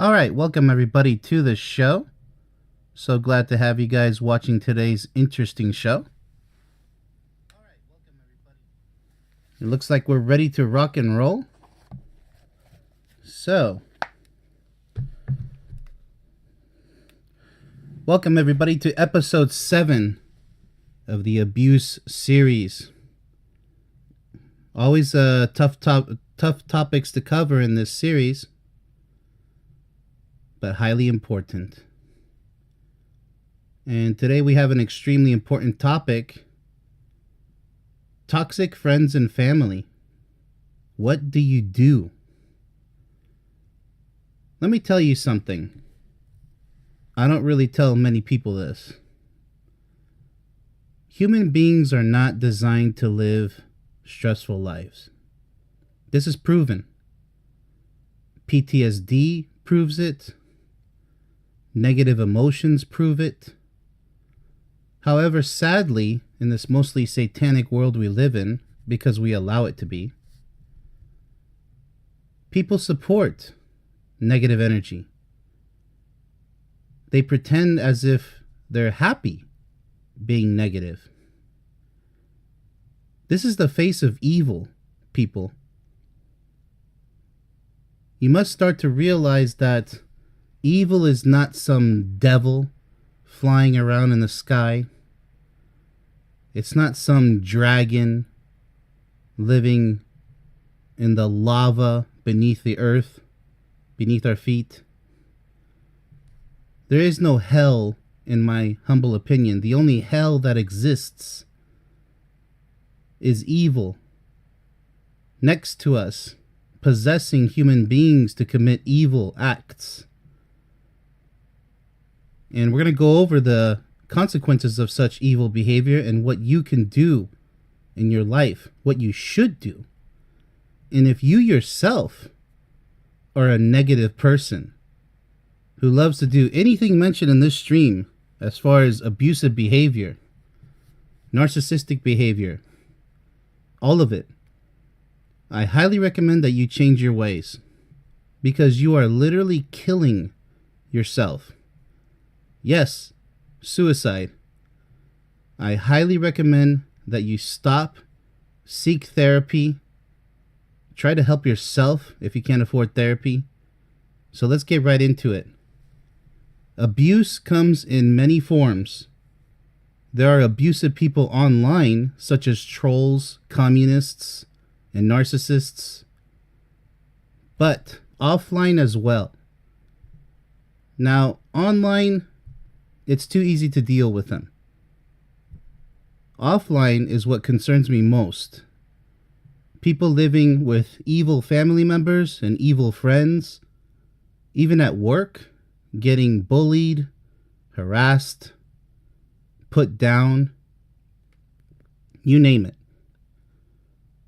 All right, welcome everybody to the show. So glad to have you guys watching today's interesting show. It looks like we're ready to rock and roll. So, welcome everybody to episode 7 of the abuse series. Always tough topics to cover in this series, but highly important. And today we have an extremely important topic: toxic friends and family. What do you do? Let me tell you something. I don't really tell many people this. Human beings are not designed to live stressful lives. This is proven. PTSD proves it. Negative emotions prove it. However, sadly, in this mostly satanic world we live in, because we allow it to be, people support negative energy. They pretend as if they're happy being negative. This is the face of evil, people. You must start to realize that evil is not some devil flying around in the sky. It's not some dragon living in the lava beneath the earth, beneath our feet. There is no hell, in my humble opinion. The only hell that exists is evil next to us, possessing human beings to commit evil acts. And we're going to go over the consequences of such evil behavior and what you can do in your life, what you should do. And if you yourself are a negative person who loves to do anything mentioned in this stream as far as abusive behavior, narcissistic behavior, all of it, I highly recommend that you change your ways, because you are literally killing yourself. Yes, suicide. I highly recommend that you stop, seek therapy, Try to help yourself if you can't afford therapy. So let's get right into it. Abuse comes in many forms. There are abusive people online, such as trolls, communists, and narcissists, but offline as well. Now, online, it's too easy to deal with them. Offline is what concerns me most. People living with evil family members and evil friends, even at work, getting bullied, harassed, put down, you name it.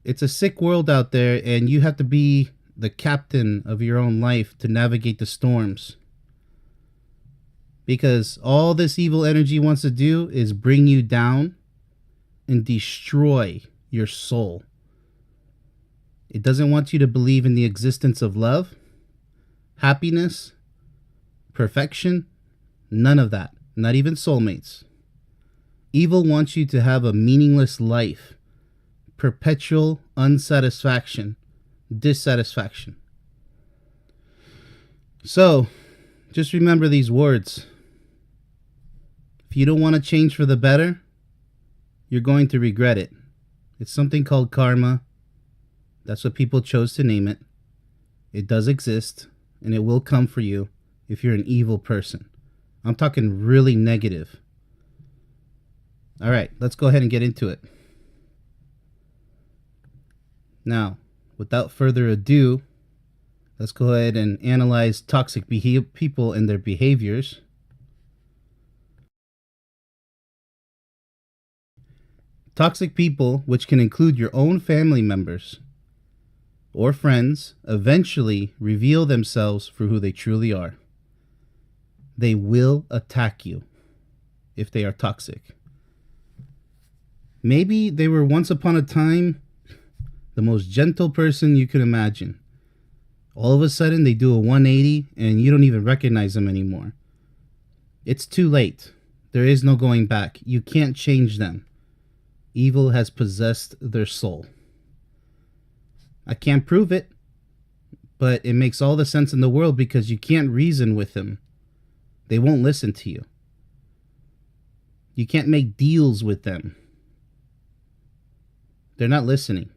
It's a sick world out there, and you have to be the captain of your own life to navigate the storms. Because all this evil energy wants to do is bring you down and destroy your soul. It doesn't want you to believe in the existence of love, happiness, perfection, none of that. Not even soulmates. Evil wants you to have a meaningless life, perpetual unsatisfaction, dissatisfaction. So, just remember these words. If you don't want to change for the better, you're going to regret it. It's something called karma. That's what people chose to name it. It does exist, and it will come for you if you're an evil person. I'm talking really negative. All right, let's go ahead and get into it. Now, without further ado, let's go ahead and analyze toxic people and their behaviors. Toxic people, which can include your own family members or friends, eventually reveal themselves for who they truly are. They will attack you if they are toxic. Maybe they were once upon a time the most gentle person you could imagine. All of a sudden, they do a 180 and you don't even recognize them anymore. It's too late. There is no going back. You can't change them. Evil has possessed their soul. I can't prove it, but it makes all the sense in the world because you can't reason with them. They won't listen to you. You can't make deals with them. They're not listening.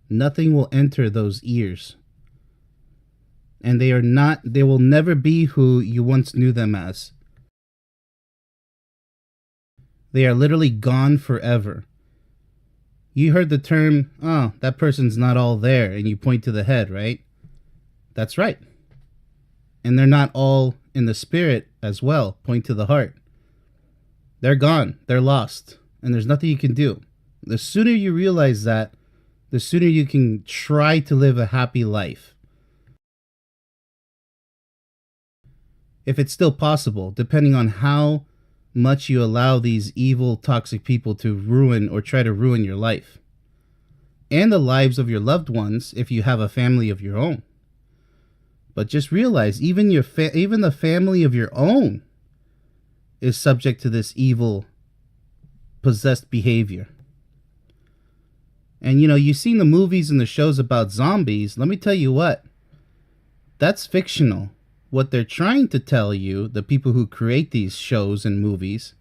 Nothing will enter those ears. And they will never be who you once knew them as. They are literally gone forever. You heard the term, oh, that person's not all there, and you point to the head, right? That's right. And they're not all in the spirit as well. Point to the heart. They're gone. They're lost. And there's nothing you can do. The sooner you realize that, the sooner you can try to live a happy life. If it's still possible, depending on how much you allow these evil, toxic people to ruin or try to ruin your life. And the lives of your loved ones if you have a family of your own. But just realize, even the family of your own is subject to this evil, possessed behavior. And you've seen the movies and the shows about zombies. Let me tell you what. That's fictional. What they're trying to tell you, the people who create these shows and movies,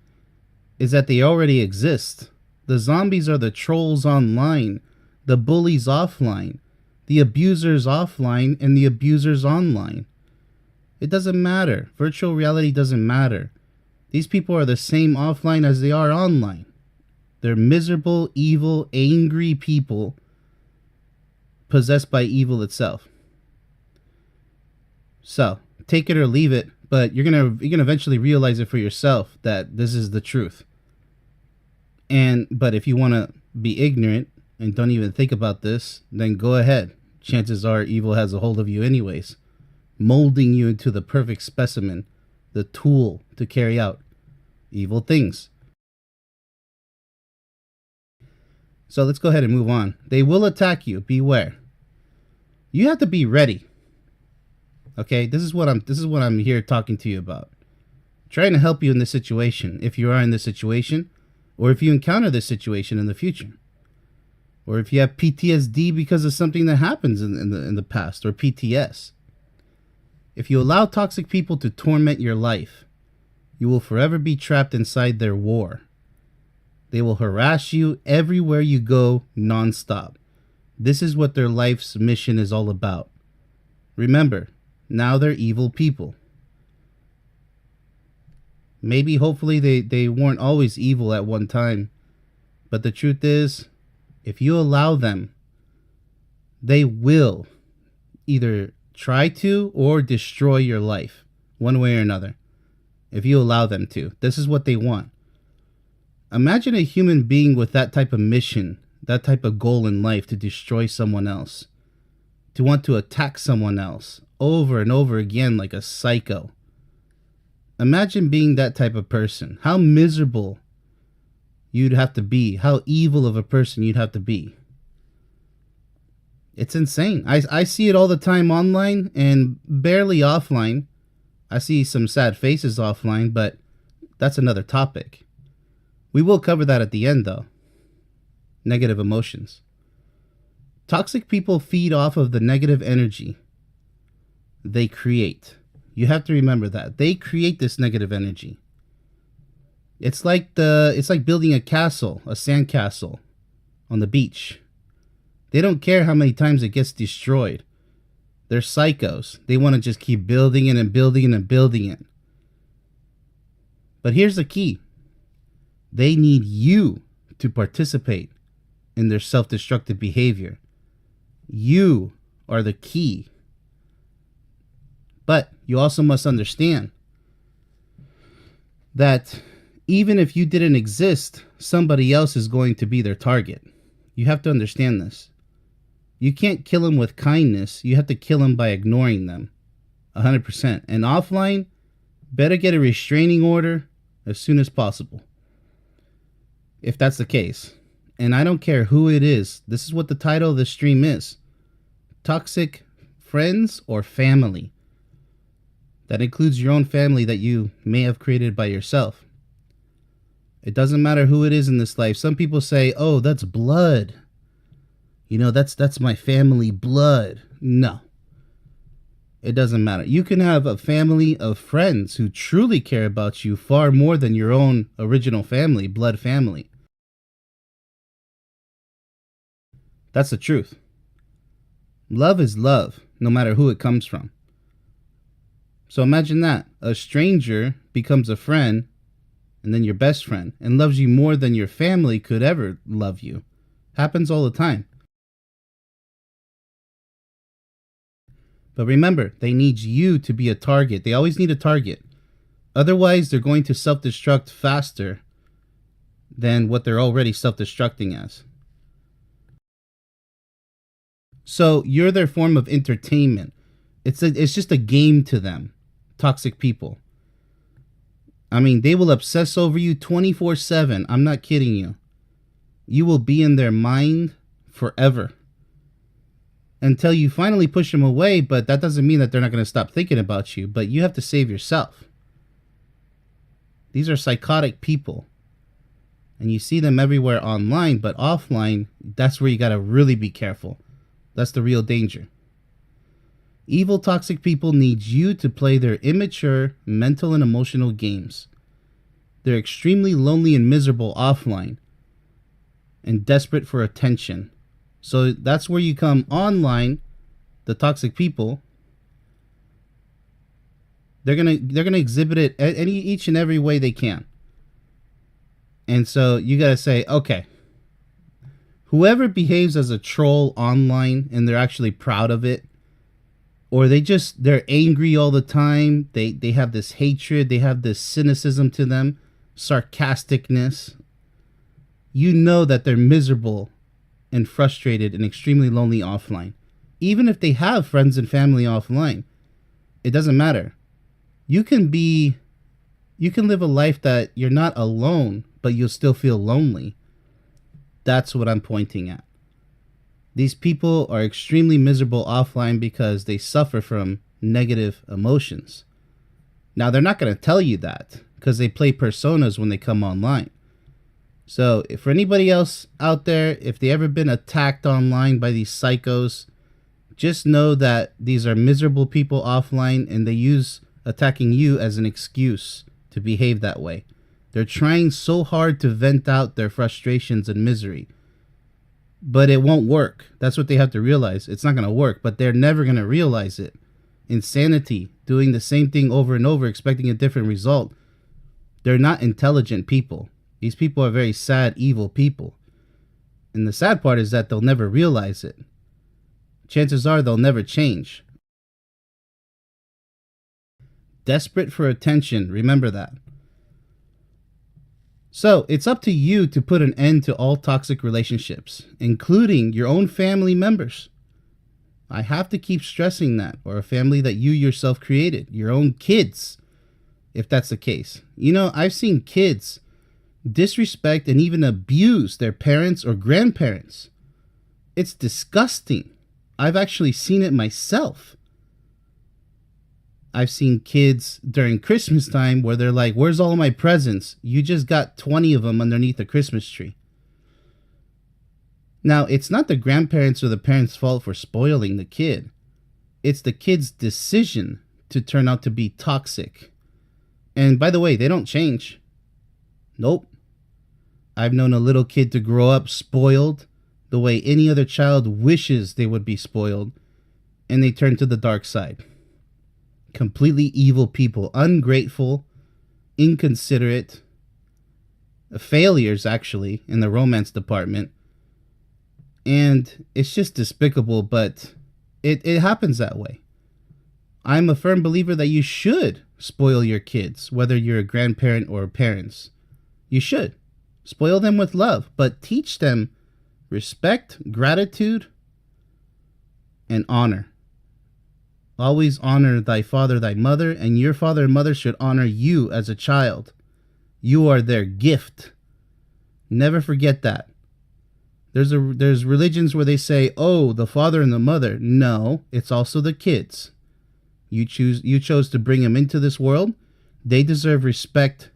is that they already exist. The zombies are the trolls online, the bullies offline, the abusers offline, and the abusers online. It doesn't matter. Virtual reality doesn't matter. These people are the same offline as they are online. They're miserable, evil, angry people possessed by evil itself. So, take it or leave it, but you're gonna eventually realize it for yourself that this is the truth. But if you want to be ignorant and don't even think about this, then go ahead. Chances are evil has a hold of you anyways, molding you into the perfect specimen, the tool to carry out evil things. So let's go ahead and move on. They will attack you. Beware. You have to be ready. Okay, this is what I'm here talking to you about. Trying to help you in this situation, if you are in this situation, or if you encounter this situation in the future. or if you have PTSD because of something that happens in the past, or PTS. If you allow toxic people to torment your life, you will forever be trapped inside their war. They will harass you everywhere you go nonstop. This is what their life's mission is all about. Remember, now they're evil people. Maybe, hopefully, they weren't always evil at one time. But the truth is, if you allow them, they will either try to or destroy your life, one way or another. If you allow them to. This is what they want. Imagine a human being with that type of mission, that type of goal in life, to destroy someone else, to want to attack someone else over and over again like a psycho. Imagine being that type of person. How miserable you'd have to be. How evil of a person you'd have to be. It's insane. I see it all the time online and barely offline. I see some sad faces offline, but that's another topic. We will cover that at the end, though. Negative emotions. Toxic people feed off of the negative energy they create. You have to remember that. They create this negative energy. It's like building a castle, a sand castle on the beach. They don't care how many times it gets destroyed. They're psychos. They want to just keep building it and building it and building it. But here's the key. They need you to participate in their self-destructive behavior. You are the key. But you also must understand that even if you didn't exist, somebody else is going to be their target. You have to understand this. You can't kill them with kindness. You have to kill them by ignoring them. 100%. And offline, better get a restraining order as soon as possible. If that's the case. And I don't care who it is. This is what the title of the stream is. Toxic friends or family. That includes your own family that you may have created by yourself. It doesn't matter who it is in this life. Some people say, oh, that's blood. You know, that's my family blood. No. It doesn't matter. You can have a family of friends who truly care about you far more than your own original family, blood family. That's the truth. Love is love, no matter who it comes from. So imagine that. A stranger becomes a friend, and then your best friend, and loves you more than your family could ever love you. Happens all the time. But remember, they need you to be a target. They always need a target. Otherwise, they're going to self-destruct faster than what they're already self-destructing as. So you're their form of entertainment. It's just a game to them. Toxic people. I mean, they will obsess over you 24/7. I'm not kidding you. You will be in their mind forever. Until you finally push them away, but that doesn't mean that they're not going to stop thinking about you. But you have to save yourself. These are psychotic people. And you see them everywhere online, but offline, that's where you got to really be careful. That's the real danger. Evil, toxic people need you to play their immature mental and emotional games. They're extremely lonely and miserable offline and desperate for attention. So that's where you come online, the toxic people. They're gonna exhibit it each and every way they can. And so you gotta say, okay, whoever behaves as a troll online and they're actually proud of it, or they're angry all the time, they have this hatred, they have this cynicism to them, sarcasticness, you know that they're miserable and frustrated and extremely lonely offline. Even if they have friends and family offline, it doesn't matter. You can live a life that you're not alone, but you'll still feel lonely. That's what I'm pointing at. These people are extremely miserable offline because they suffer from negative emotions. Now, they're not going to tell you that because they play personas when they come online. So, if for anybody else out there, if they ever been attacked online by these psychos, just know that these are miserable people offline and they use attacking you as an excuse to behave that way. They're trying so hard to vent out their frustrations and misery, but it won't work. That's what they have to realize. It's not going to work, but they're never going to realize it. Insanity, doing the same thing over and over, expecting a different result. They're not intelligent people. These people are very sad, evil people. And the sad part is that they'll never realize it. Chances are they'll never change. Desperate for attention, remember that. So, it's up to you to put an end to all toxic relationships, including your own family members. I have to keep stressing that, or a family that you yourself created, your own kids, if that's the case. You know, I've seen kids disrespect and even abuse their parents or grandparents. It's disgusting. I've actually seen it myself. I've seen kids during Christmas time where they're like, where's all my presents? You just got 20 of them underneath the Christmas tree. Now, it's not the grandparents or the parents' fault for spoiling the kid. It's the kid's decision to turn out to be toxic. And by the way, they don't change. Nope. I've known a little kid to grow up spoiled the way any other child wishes they would be spoiled, and they turn to the dark side. Completely evil people, ungrateful, inconsiderate, failures actually in the romance department. And it's just despicable, but it happens that way. I'm a firm believer that you should spoil your kids, whether you're a grandparent or parents. You should. Spoil them with love, but teach them respect, gratitude, and honor. Always honor thy father, thy mother, and your father and mother should honor you as a child. You are their gift. Never forget that. There's religions where they say, oh, the father and the mother. No, it's also the kids. You chose to bring them into this world. They deserve respect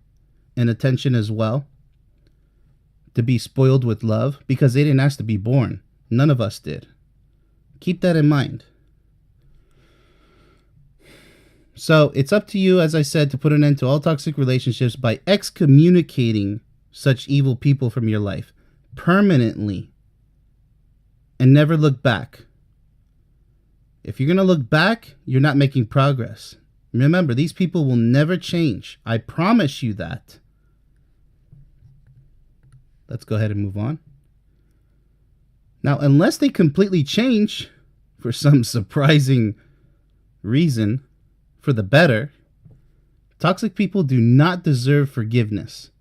and attention as well. To be spoiled with love, because they didn't ask to be born. None of us did. Keep that in mind. So it's up to you, as I said, to put an end to all toxic relationships by excommunicating such evil people from your life permanently and never look back. If you're going to look back, you're not making progress. Remember, these people will never change. I promise you that. Let's go ahead and move on. Now, unless they completely change for some surprising reason for the better, toxic people do not deserve forgiveness.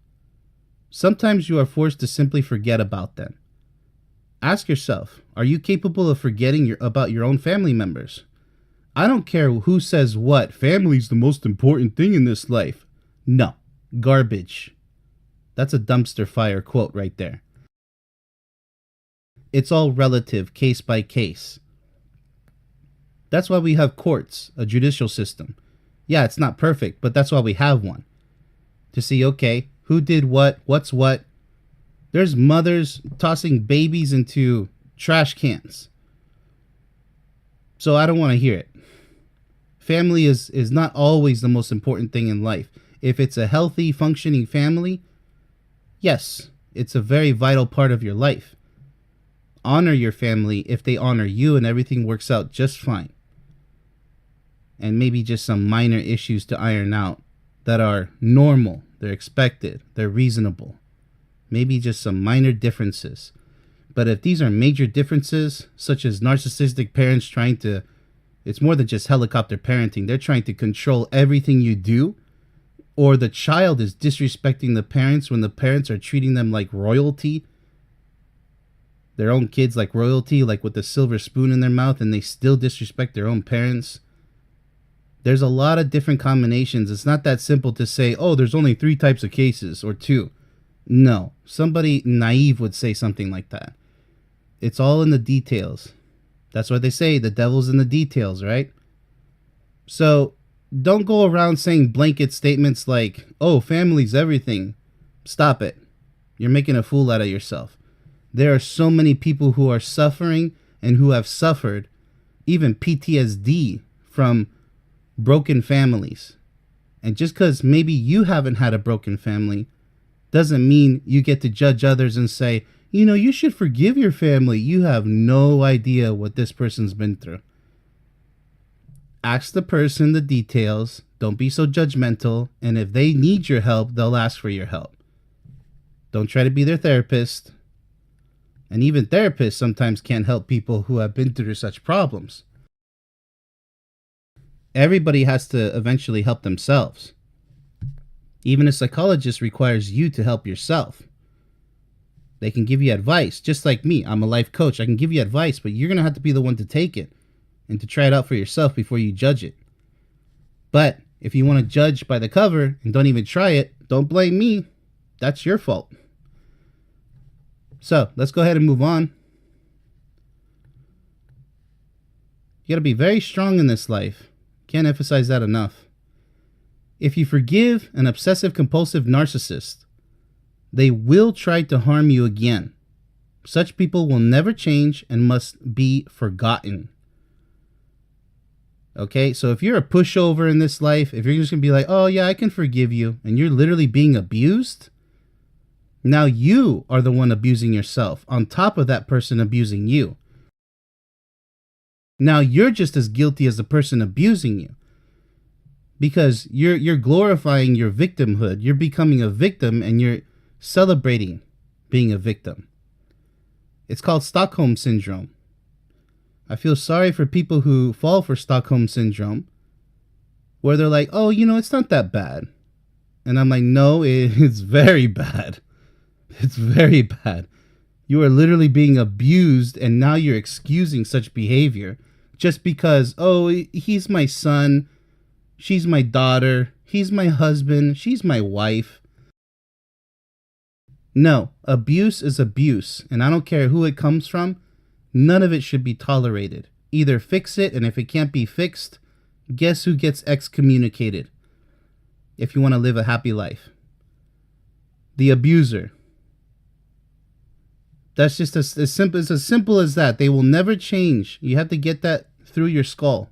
Sometimes you are forced to simply forget about them. Ask yourself, are you capable of forgetting about your own family members? I don't care who says what. Family's the most important thing in this life. No, garbage. That's a dumpster fire quote right there. It's all relative, case by case. That's why we have courts, a judicial system. Yeah, it's not perfect, but that's why we have one. To see, okay, who did what, what's what. There's mothers tossing babies into trash cans. So I don't want to hear it. Family is not always the most important thing in life. If it's a healthy, functioning family, yes, it's a very vital part of your life. Honor your family if they honor you and everything works out just fine. And maybe just some minor issues to iron out that are normal, they're expected, they're reasonable. Maybe just some minor differences. But if these are major differences, such as narcissistic parents it's more than just helicopter parenting. They're trying to control everything you do. Or the child is disrespecting the parents when the parents are treating them like royalty. Their own kids like royalty, like with a silver spoon in their mouth, and they still disrespect their own parents. There's a lot of different combinations. It's not that simple to say, oh, there's only 3 types of cases or 2. No, somebody naive would say something like that. It's all in the details. That's why they say the devil's in the details, right? So don't go around saying blanket statements like, oh, family's everything. Stop it. You're making a fool out of yourself. There are so many people who are suffering and who have suffered even PTSD from broken families. And just because maybe you haven't had a broken family doesn't mean you get to judge others and say, you should forgive your family. You have no idea what this person's been through. Ask the person the details. Don't be so judgmental. And if they need your help, they'll ask for your help. Don't try to be their therapist. And even therapists sometimes can't help people who have been through such problems. Everybody has to eventually help themselves. Even a psychologist requires you to help yourself. They can give you advice, just like me. I'm a life coach. I can give you advice, but you're going to have to be the one to take it and to try it out for yourself before you judge it. But if you want to judge by the cover and don't even try it, don't blame me. That's your fault. So let's go ahead and move on. You got to be very strong in this life. Can't emphasize that enough. If you forgive an obsessive compulsive narcissist, they will try to harm you again. Such people will never change and must be forgotten. Okay, so if you're a pushover in this life, if you're just going to be like, oh yeah, I can forgive you, and you're literally being abused, now you are the one abusing yourself, on top of that person abusing you. Now you're just as guilty as the person abusing you. Because you're glorifying your victimhood. You're becoming a victim and you're celebrating being a victim. It's called Stockholm Syndrome. I feel sorry for people who fall for Stockholm Syndrome, where they're like, oh, it's not that bad. And I'm like, no, it's very bad. It's very bad. You are literally being abused, and now you're excusing such behavior just because, oh, he's my son. She's my daughter. He's my husband. She's my wife. No, abuse is abuse. And I don't care who it comes from. None of it should be tolerated. Either fix it, and if it can't be fixed, guess who gets excommunicated? If you want to live a happy life. The abuser. That's just as simple as that. They will never change. You have to get that through your skull.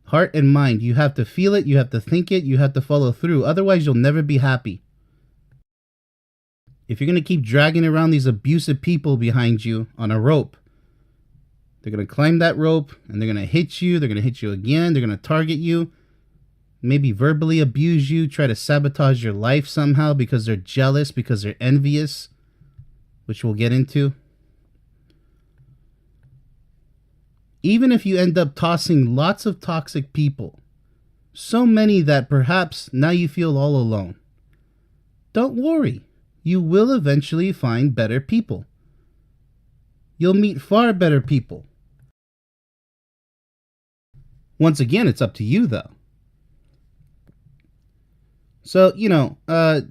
Heart and mind. You have to feel it. You have to think it. You have to follow through. Otherwise, you'll never be happy. If you're going to keep dragging around these abusive people behind you on a rope, they're going to climb that rope and they're going to hit you. They're going to hit you again. They're going to target you. Maybe verbally abuse you. Try to sabotage your life somehow because they're jealous, because they're envious, which we'll get into. Even if you end up tossing lots of toxic people, so many that perhaps now you feel all alone, don't worry. You will eventually find better people. You'll meet far better people. Once again, it's up to you, though. So,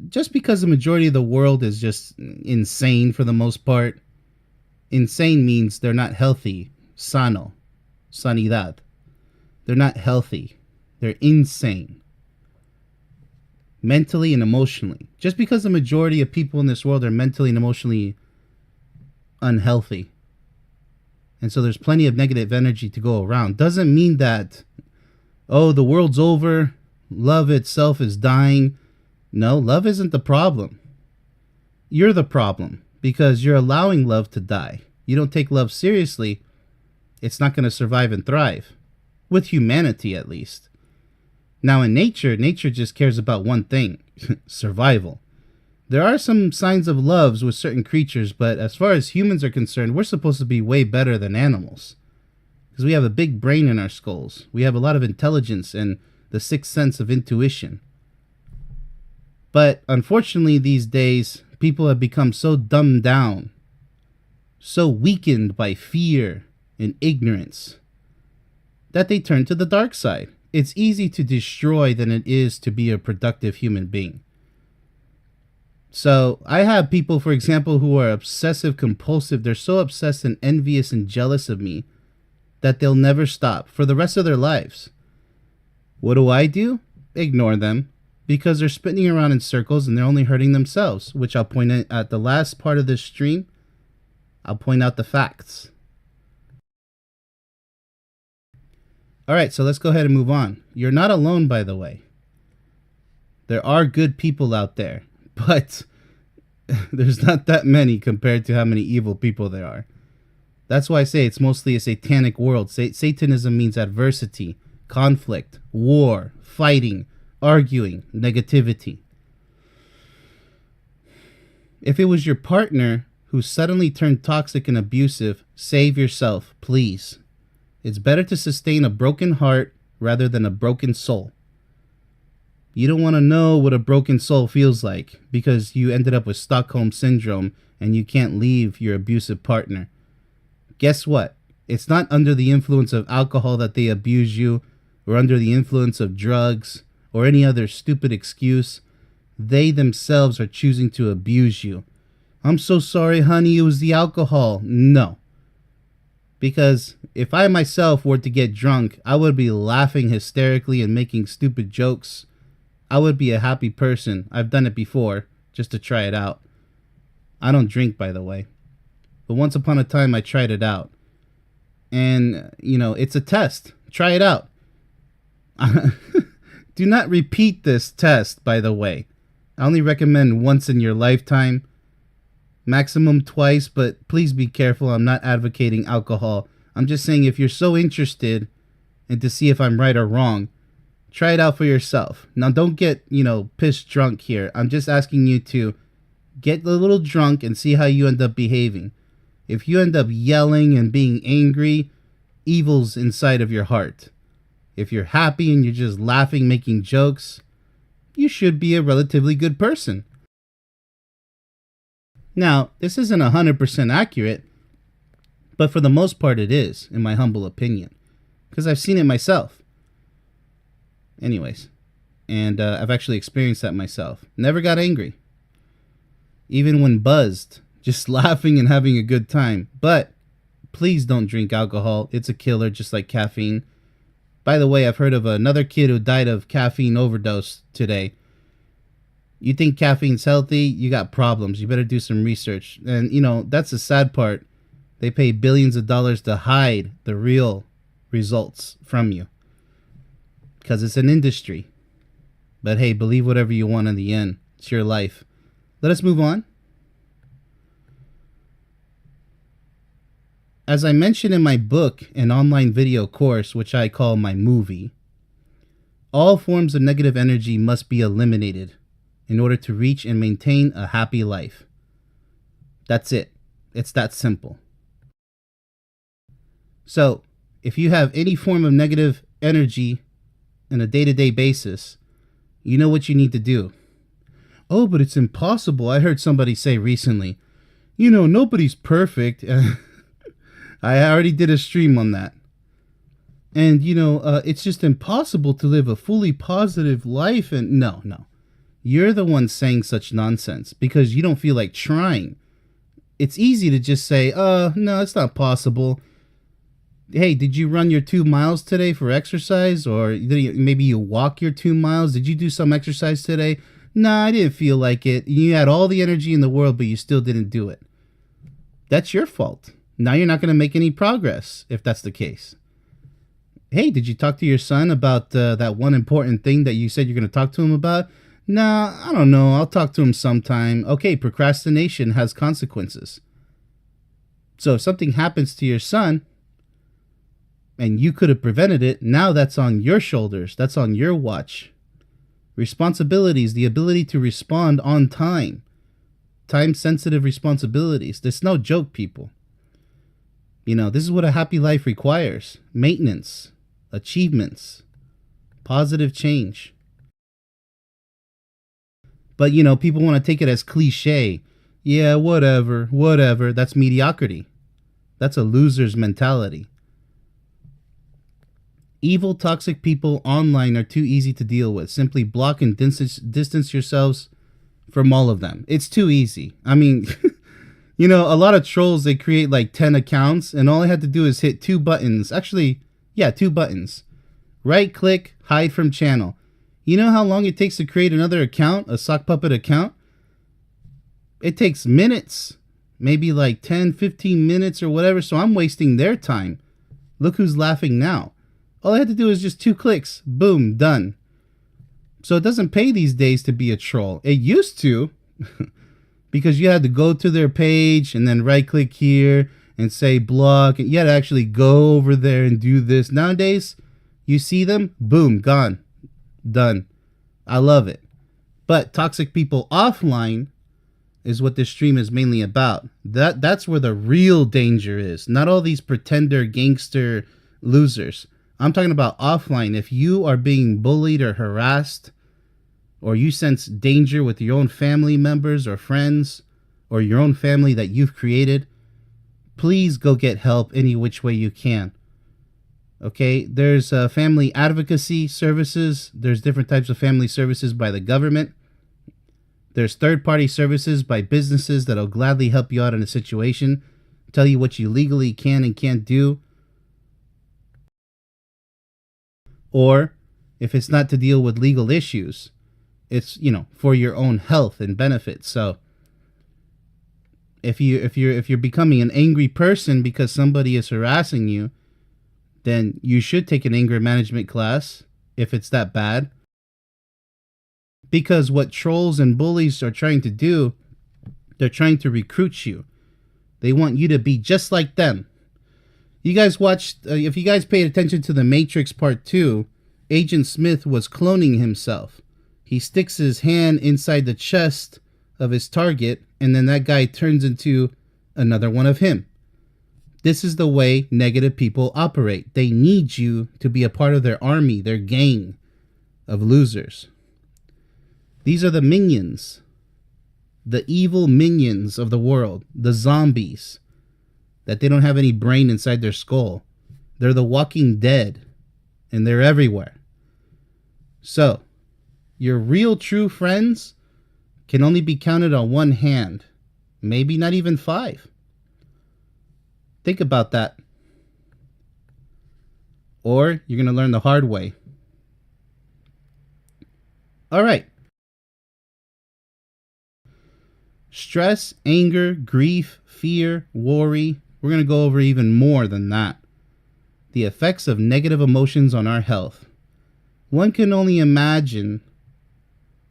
just because the majority of the world is just insane for the most part, insane means they're not healthy. Sano. Sanidad. They're not healthy. They're insane. Mentally and emotionally. Just because the majority of people in this world are mentally and emotionally unhealthy, and so there's plenty of negative energy to go around, doesn't mean that, oh, the world's over, love itself is dying. No, love isn't the problem. You're the problem, because you're allowing love to die. You don't take love seriously, it's not going to survive and thrive. With humanity, at least. Now, in nature just cares about one thing, survival. There are some signs of loves with certain creatures, but as far as humans are concerned, we're supposed to be way better than animals. Because we have a big brain in our skulls. We have a lot of intelligence and the sixth sense of intuition. But unfortunately, these days, people have become so dumbed down, so weakened by fear and ignorance, that they turn to the dark side. It's easy to destroy than it is to be a productive human being. So I have people, for example, who are obsessive compulsive. They're so obsessed and envious and jealous of me that they'll never stop for the rest of their lives. What do? Ignore them. because they're spinning around in circles and they're only hurting themselves, which I'll point out at the last part of this stream. I'll point out the facts. All right, so let's go ahead and move on. You're not alone, by the way. There are good people out there, but there's not that many compared to how many evil people there are. That's why I say it's mostly a satanic world. Satanism means adversity, conflict, war, fighting, arguing, negativity. If it was your partner who suddenly turned toxic and abusive, save yourself, please. It's better to sustain a broken heart rather than a broken soul. You don't want to know what a broken soul feels like because you ended up with Stockholm Syndrome and you can't leave your abusive partner. Guess what? It's not under the influence of alcohol that they abuse you, or under the influence of drugs, or any other stupid excuse. They themselves are choosing to abuse you. I'm so sorry, honey, it was the alcohol. No. Because if I myself were to get drunk, I would be laughing hysterically and making stupid jokes. I would be a happy person. I've done it before, just to try it out. I don't drink, by the way. But once upon a time, I tried it out. And, it's a test. Try it out. Do not repeat this test, by the way. I only recommend once in your lifetime. Maximum twice, but please be careful. I'm not advocating alcohol. I'm just saying if you're so interested and to see if I'm right or wrong, try it out for yourself. Now, don't get, pissed drunk here. I'm just asking you to get a little drunk and see how you end up behaving. If you end up yelling and being angry, evil's inside of your heart. If you're happy and you're just laughing, making jokes, you should be a relatively good person. Now, this isn't 100% accurate, but for the most part it is, in my humble opinion, because I've seen it myself. Anyways, and I've actually experienced that myself. Never got angry. Even when buzzed, just laughing and having a good time. But please don't drink alcohol. It's a killer, just like caffeine. By the way, I've heard of another kid who died of caffeine overdose today. You think caffeine's healthy? You got problems. You better do some research. And, that's the sad part. They pay billions of dollars to hide the real results from you. Because it's an industry. But hey, believe whatever you want in the end. It's your life. Let us move on. As I mentioned in my book and online video course, which I call my movie, all forms of negative energy must be eliminated in order to reach and maintain a happy life. That's it. It's that simple. So, if you have any form of negative energy on a day-to-day basis, you know what you need to do. Oh, but it's impossible. I heard somebody say recently, nobody's perfect. I already did a stream on that. And, it's just impossible to live a fully positive life. And no. You're the one saying such nonsense because you don't feel like trying. It's easy to just say, no, it's not possible. Hey, did you run your 2 miles today for exercise? Or maybe you walk your 2 miles? Did you do some exercise today? Nah, I didn't feel like it. You had all the energy in the world, but you still didn't do it. That's your fault. Now you're not going to make any progress if that's the case. Hey, did you talk to your son about that one important thing that you said you're going to talk to him about? Nah, I don't know. I'll talk to him sometime. Okay, procrastination has consequences. So if something happens to your son and you could have prevented it, now that's on your shoulders. That's on your watch. Responsibilities, the ability to respond on time. Time-sensitive responsibilities. That's no joke, people. This is what a happy life requires. Maintenance, achievements, positive change. But, people want to take it as cliche. Yeah, whatever. That's mediocrity. That's a loser's mentality. Evil, toxic people online are too easy to deal with. Simply block and distance yourselves from all of them. It's too easy. I mean, a lot of trolls, they create like 10 accounts, and all I had to do is hit 2 buttons. Actually, 2 buttons. Right click, hide from channel. You know how long it takes to create another account, a sock puppet account? It takes minutes, maybe like 10, 15 minutes or whatever. So I'm wasting their time. Look who's laughing now. All I had to do is just 2 clicks. Boom, done. So it doesn't pay these days to be a troll. It used to, because you had to go to their page and then right click here and say block. And you had to actually go over there and do this. Nowadays, you see them, boom, gone, done. I love it. But toxic people offline is what this stream is mainly about. That's where the real danger is. Not all these pretender gangster losers. I'm talking about offline. If you are being bullied or harassed, or you sense danger with your own family members or friends, or your own family that you've created, please go get help any which way you can. Okay, there's family advocacy services. There's different types of family services by the government. There's third-party services by businesses that'll gladly help you out in a situation, tell you what you legally can and can't do. Or if it's not to deal with legal issues, it's, for your own health and benefit. So if you're becoming an angry person because somebody is harassing you, then you should take an anger management class if it's that bad. Because what trolls and bullies are trying to do, they're trying to recruit you. They want you to be just like them. You guys watched, if you guys paid attention to The Matrix Part 2, Agent Smith was cloning himself. He sticks his hand inside the chest of his target, and then that guy turns into another one of him. This is the way negative people operate. They need you to be a part of their army, their gang of losers. These are the minions, the evil minions of the world, the zombies, that they don't have any brain inside their skull. They're the walking dead, and they're everywhere. So, your real true friends can only be counted on one hand, maybe not even 5. Think about that. Or you're going to learn the hard way. All right. Stress, anger, grief, fear, worry. We're going to go over even more than that. The effects of negative emotions on our health. One can only imagine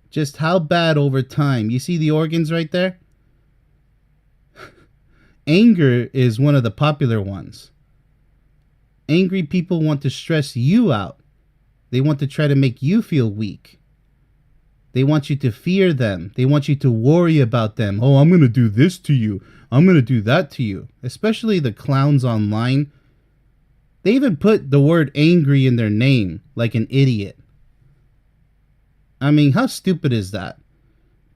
just how bad over time. You see the organs right there? Anger is one of the popular ones. Angry people want to stress you out. They want to try to make you feel weak. They want you to fear them. They want you to worry about them. Oh, I'm going to do this to you. I'm going to do that to you. Especially the clowns online. They even put the word angry in their name, like an idiot. I mean, how stupid is that?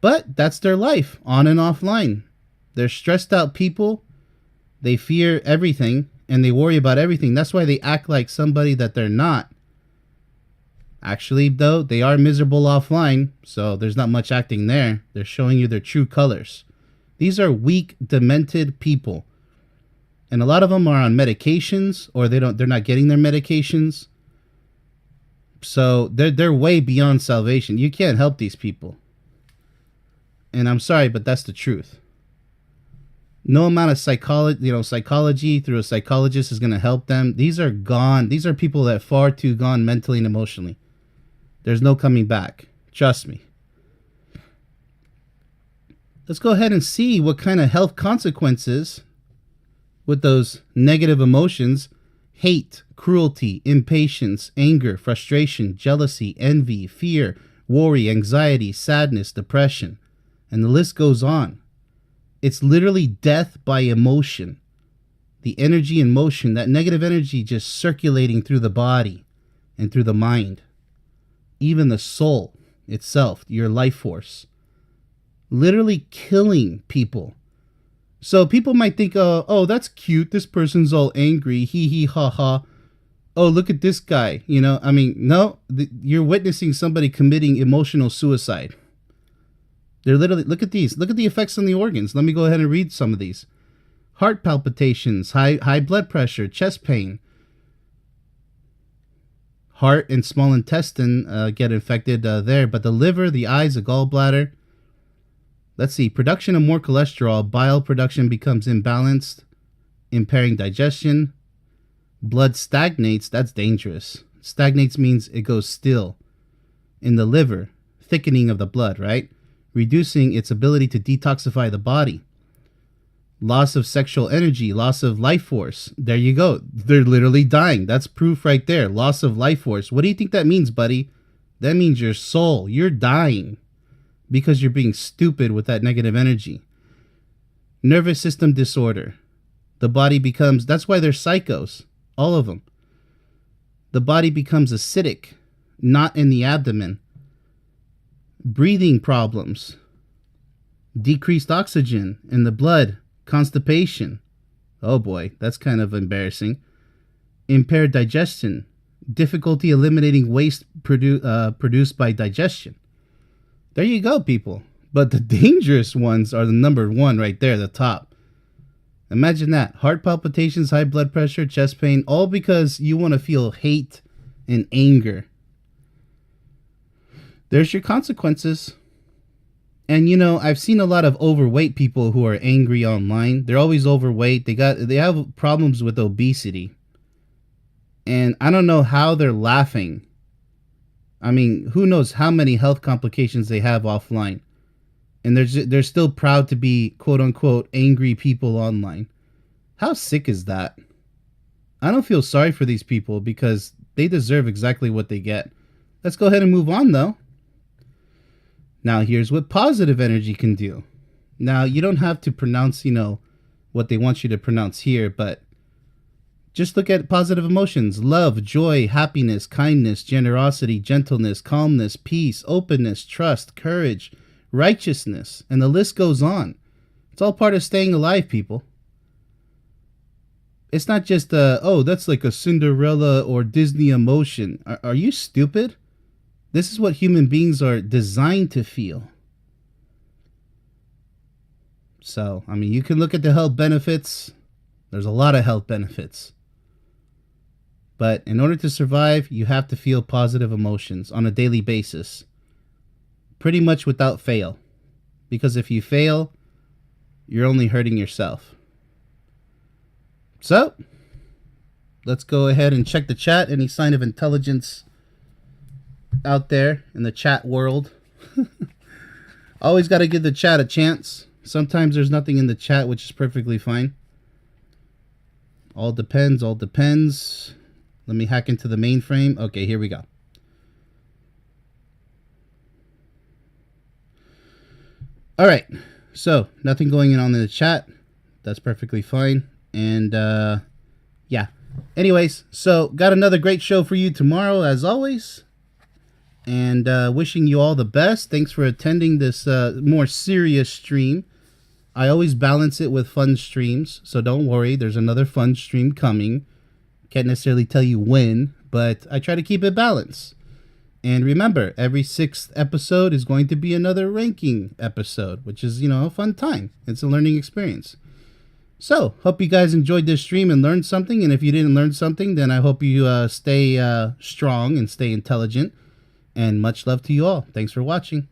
But that's their life, on and offline. They're stressed out people. They fear everything, and they worry about everything. That's why they act like somebody that they're not. Actually, though, they are miserable offline, so there's not much acting there. They're showing you their true colors. These are weak, demented people. And a lot of them are on medications, or they're not getting their medications. So they're way beyond salvation. You can't help these people. And I'm sorry, but that's the truth. No amount of psychology through a psychologist is going to help them. These are gone. These are people that are far too gone mentally and emotionally. There's no coming back. Trust me. Let's go ahead and see what kind of health consequences with those negative emotions: hate, cruelty, impatience, anger, frustration, jealousy, envy, fear, worry, anxiety, sadness, depression. And the list goes on. It's literally death by emotion. The energy and motion, that negative energy just circulating through the body and through the mind. Even the soul itself, your life force. Literally killing people. So people might think, oh, that's cute. This person's all angry. Hee hee ha ha. Oh, look at this guy. No, you're witnessing somebody committing emotional suicide. They're literally, look at these. Look at the effects on the organs. Let me go ahead and read some of these. Heart palpitations, high blood pressure, chest pain, Heart and small intestine get infected there, but the liver, the eyes, the gallbladder. Let's see, production of more cholesterol, bile production becomes imbalanced, impairing digestion. Blood stagnates, that's dangerous. Stagnates means it goes still. In the liver, thickening of the blood, right? Reducing its ability to detoxify the body. Loss of sexual energy, loss of life force. There you go. They're literally dying. That's proof right there. Loss of life force. What do you think that means, buddy? That means your soul. You're dying because you're being stupid with that negative energy. Nervous system disorder. The body becomes, that's why they're psychos. All of them. The body becomes acidic, not in the abdomen. Breathing problems. Decreased oxygen in the blood. Constipation. Oh boy, that's kind of embarrassing. Impaired digestion. Difficulty eliminating waste produced by digestion. There you go, people. But the dangerous ones are the number one right there, the top. Imagine that. Heart palpitations, high blood pressure, chest pain, all because you want to feel hate and anger. There's your consequences. And you know, I've seen a lot of overweight people who are angry online. They're always overweight. They have problems with obesity. And I don't know how they're laughing. I mean, who knows how many health complications they have offline. And they're still proud to be quote unquote angry people online. How sick is that? I don't feel sorry for these people because they deserve exactly what they get. Let's go ahead and move on though. Now, here's what positive energy can do. Now, you don't have to pronounce, what they want you to pronounce here, but just look at positive emotions. Love, joy, happiness, kindness, generosity, gentleness, calmness, peace, openness, trust, courage, righteousness, and the list goes on. It's all part of staying alive, people. It's not just, that's like a Cinderella or Disney emotion. Are you stupid? This is what human beings are designed to feel. So, I mean, you can look at the health benefits. There's a lot of health benefits. But in order to survive, you have to feel positive emotions on a daily basis. Pretty much without fail. Because if you fail, you're only hurting yourself. So, let's go ahead and check the chat. Any sign of intelligence out there in the chat world? Always got to give the chat a chance. Sometimes there's nothing in the chat, which is perfectly fine. All depends. Let me hack into the mainframe. Okay, here we go. All right, so nothing going on in the chat. That's perfectly fine. And yeah, anyways, so got another great show for you tomorrow as always. And wishing you all the best. Thanks for attending this more serious stream. I always balance it with fun streams, so don't worry. There's another fun stream coming. Can't necessarily tell you when, but I try to keep it balanced. And remember, every 6th episode is going to be another ranking episode, which is, a fun time. It's a learning experience. So, hope you guys enjoyed this stream and learned something. And if you didn't learn something, then I hope you stay strong and stay intelligent. And much love to you all. Thanks for watching.